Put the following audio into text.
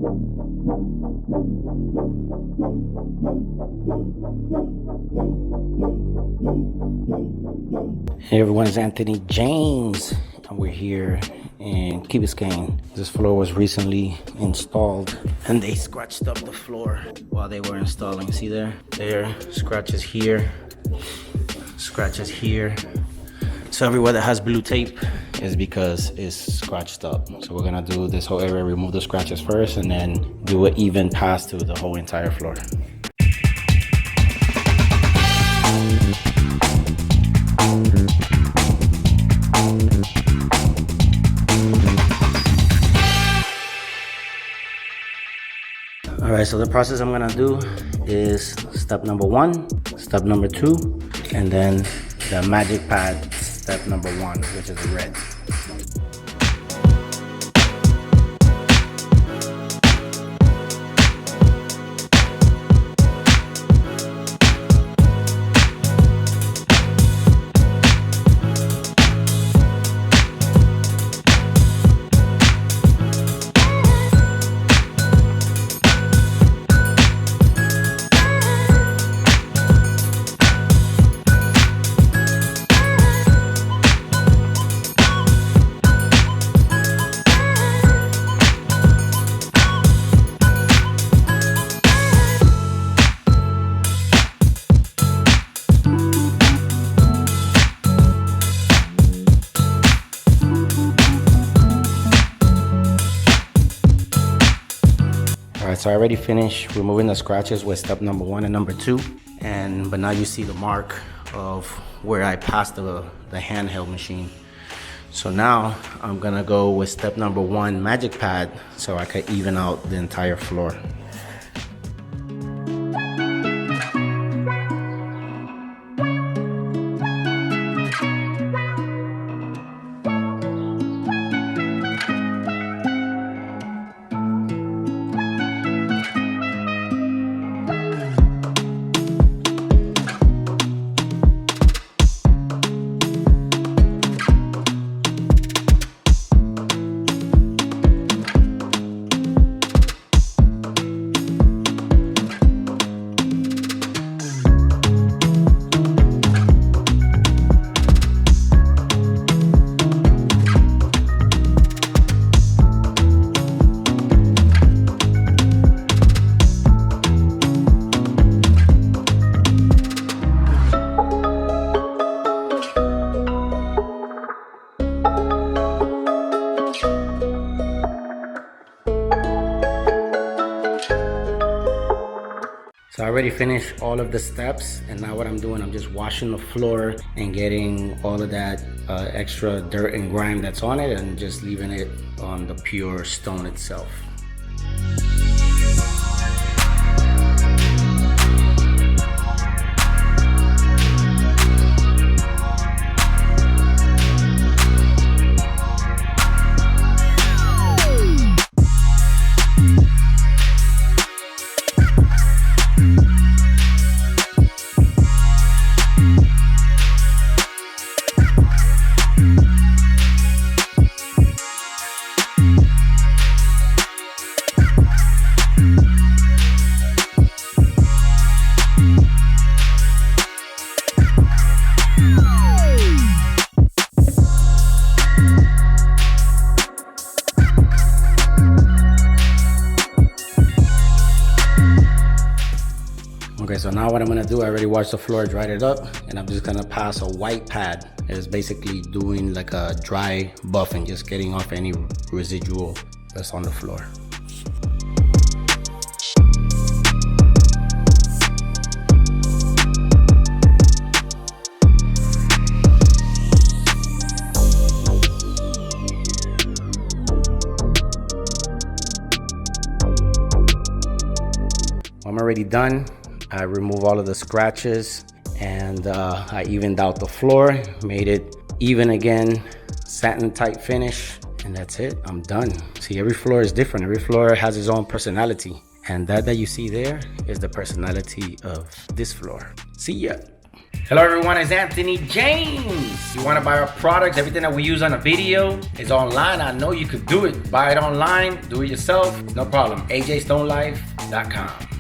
Hey everyone, it's Anthony James, and we're here in Key Biscayne. This floor was recently installed, and they scratched up the floor while they were installing. See there? Scratches here, scratches here. So everywhere that has blue tape is because it's scratched up. So we're gonna do this whole area, remove the scratches first, and then do an even pass to the whole entire floor. All right, so the process I'm gonna do is step number 1, step number 2, and then the magic pad, step number 1, which is the red. Alright, so I already finished removing the scratches with step number 1 and number 2, but now you see the mark of where I passed the handheld machine. So now I'm gonna go with step number 1, magic pad, so I can even out the entire floor. So I already finished all of the steps, and now what I'm doing, I'm just washing the floor and getting all of that extra dirt and grime that's on it and just leaving it on the pure stone itself. Okay, so now what I'm gonna do, I already washed the floor, dried it up, and I'm just gonna pass a white pad. It's basically doing like a dry buffing, just getting off any residual that's on the floor. I'm already done. I remove all of the scratches, and I evened out the floor, made it even again, satin tight finish, and that's it. I'm done. See, every floor is different. Every floor has its own personality, and that you see there is the personality of this floor. See ya. Hello everyone, it's Anthony James. You want to buy our products, everything that we use on a video is online. I know you could do it. Buy it online, do it yourself, no problem. ajstonelife.com.